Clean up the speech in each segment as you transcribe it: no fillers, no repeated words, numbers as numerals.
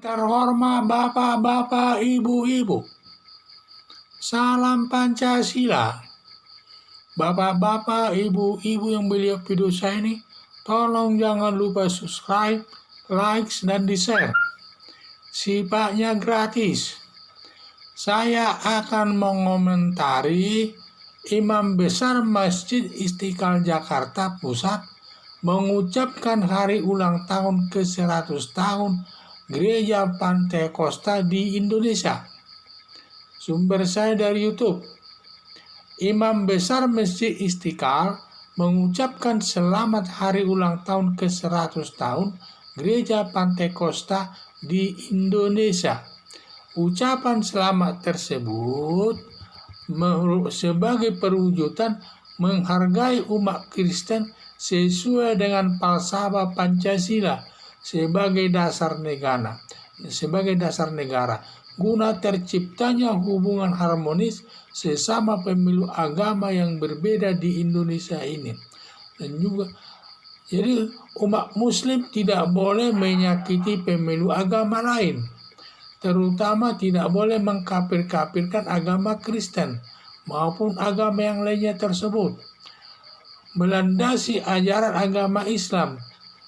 Terhormat bapak-bapak, ibu-ibu, salam Pancasila. Bapak-bapak, ibu-ibu yang melihat video saya ini, tolong jangan lupa subscribe, like, dan di-share. Sifatnya gratis. Saya akan mengomentari Imam Besar Masjid Istiqlal Jakarta Pusat mengucapkan hari ulang tahun ke-100 tahun Gereja Pantekosta di Indonesia. Sumber saya dari YouTube. Imam Besar Masjid Istiqlal mengucapkan selamat hari ulang tahun ke-100 tahun Gereja Pantekosta di Indonesia. Ucapan selamat tersebut sebagai perwujudan menghargai umat Kristen sesuai dengan falsafah Pancasila sebagai dasar negara, guna terciptanya hubungan harmonis sesama pemilu agama yang berbeda di Indonesia ini. Dan juga jadi umat muslim tidak boleh menyakiti pemilu agama lain, terutama tidak boleh mengkafir-kafirkan agama Kristen maupun agama yang lainnya tersebut. Melandasi ajaran agama Islam,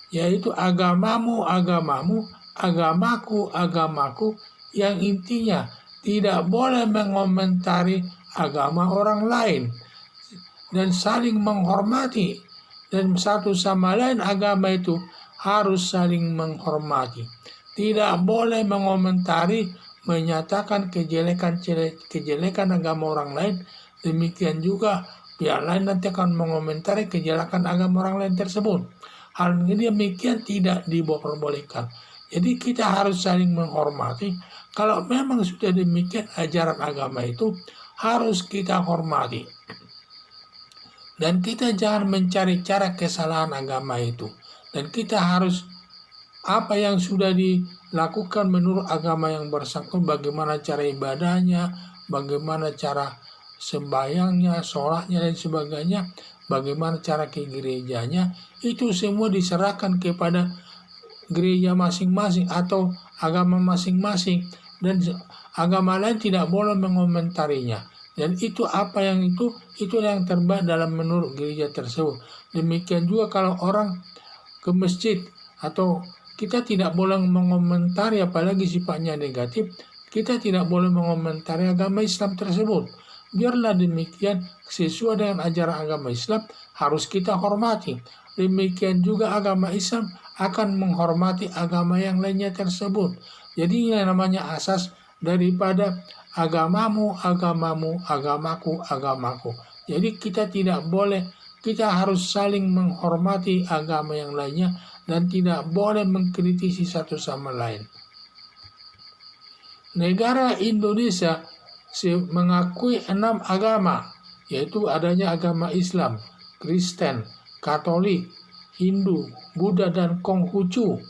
yaitu agamamu, agamamu, agamaku, agamaku, yang intinya tidak boleh mengomentari agama orang lain dan saling menghormati, dan satu sama lain agama itu harus saling menghormati. Tidak boleh mengomentari, menyatakan kejelekan agama orang lain. Demikian juga pihak lain nanti akan mengomentari kejelekan agama orang lain tersebut. Hal ini demikian tidak diperbolehkan. Jadi kita harus saling menghormati. Kalau memang sudah demikian ajaran agama itu harus kita hormati. Dan kita jangan mencari cara kesalahan agama itu. Dan kita harus apa yang sudah dilakukan menurut agama yang bersangkutan, bagaimana cara ibadahnya, bagaimana cara sembahyangnya, sholatnya dan sebagainya, bagaimana cara ke gerejanya, itu semua diserahkan kepada gereja masing-masing atau agama masing-masing, dan agama lain tidak boleh mengomentarinya. Dan itu apa yang itu yang terbaik dalam menurut gereja tersebut. Demikian juga kalau orang ke masjid, atau kita tidak boleh mengomentari apalagi sifatnya negatif, kita tidak boleh mengomentari agama Islam tersebut. Biarlah demikian, sesuai dengan ajaran agama Islam harus kita hormati. Demikian juga agama Islam akan menghormati agama yang lainnya tersebut. Jadi ini namanya asas daripada agamamu, agamamu, agamaku, agamaku. Jadi kita tidak boleh, kita harus saling menghormati agama yang lainnya dan tidak boleh mengkritisi satu sama lain. Negara Indonesia mengakui 6 agama, yaitu adanya agama Islam, Kristen, Katolik, Hindu, Buddha, dan Konghucu.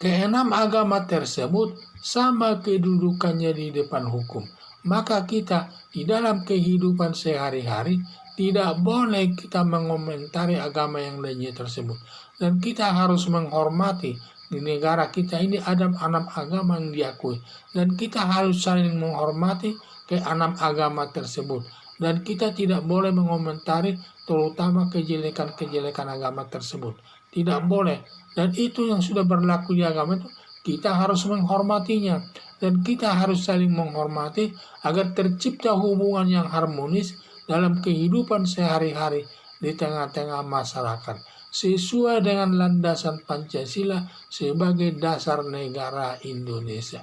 Keenam agama tersebut sama kedudukannya di depan hukum. Maka kita di dalam kehidupan sehari-hari tidak boleh kita mengomentari agama yang lainnya tersebut. Dan kita harus menghormati. Di negara kita ini ada 6 agama yang diakui, dan kita harus saling menghormati ke 6 agama tersebut, dan kita tidak boleh mengomentari terutama kejelekan agama tersebut, tidak boleh. Dan itu yang sudah berlaku di agama itu, kita harus menghormatinya, dan kita harus saling menghormati agar tercipta hubungan yang harmonis dalam kehidupan sehari-hari di tengah-tengah masyarakat, sesuai dengan landasan Pancasila sebagai dasar negara Indonesia.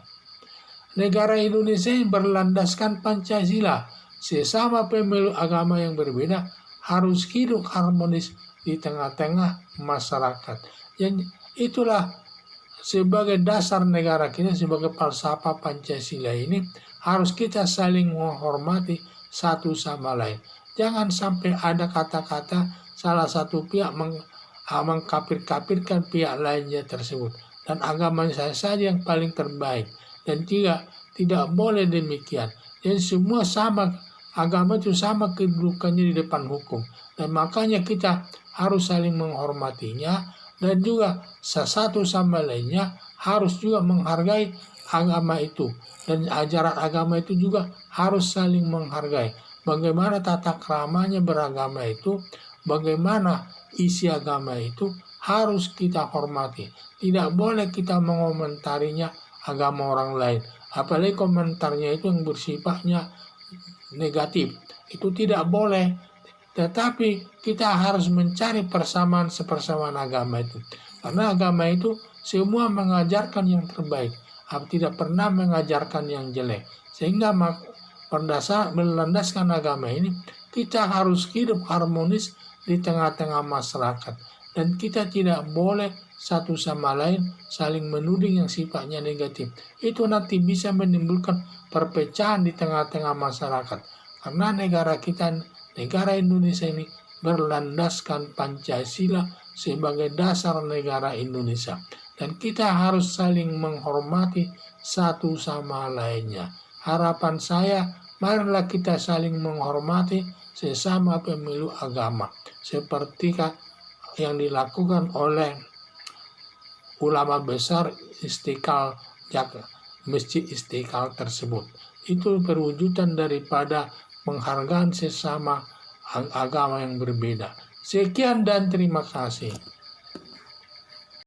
Negara Indonesia yang berlandaskan Pancasila, sesama pemilu agama yang berbeda harus hidup harmonis di tengah-tengah masyarakat. Yang itulah sebagai dasar negara kita, sebagai falsafah Pancasila ini harus kita saling menghormati satu sama lain. Jangan sampai ada kata-kata salah satu pihak mengkafir-kafirkan pihak lainnya tersebut, dan agama saya saja yang paling terbaik, dan tidak boleh demikian. Dan semua sama, agama itu sama kedudukannya di depan hukum, dan makanya kita harus saling menghormatinya, dan juga satu sama lainnya harus juga menghargai agama itu. Dan ajaran agama itu juga harus saling menghargai. Bagaimana tata keramanya beragama itu, bagaimana isi agama itu harus kita hormati. Tidak boleh kita mengomentarinya agama orang lain. Apalagi komentarnya itu yang bersifatnya negatif. Itu tidak boleh. Tetapi kita harus mencari persamaan agama itu. Karena agama itu semua mengajarkan yang terbaik. Tidak pernah mengajarkan yang jelek. Sehingga berlandaskan agama ini, kita harus hidup harmonis di tengah-tengah masyarakat. Dan kita tidak boleh satu sama lain saling menuding yang sifatnya negatif. Itu nanti bisa menimbulkan perpecahan di tengah-tengah masyarakat. Karena negara kita, negara Indonesia ini berlandaskan Pancasila sebagai dasar negara Indonesia. Dan kita harus saling menghormati satu sama lainnya. Harapan saya, marilah kita saling menghormati sesama pemeluk agama. Seperti yang dilakukan oleh ulama besar Istiqlal, Masjid Istiqlal tersebut. Itu perwujudan daripada penghargaan sesama agama yang berbeda. Sekian dan terima kasih.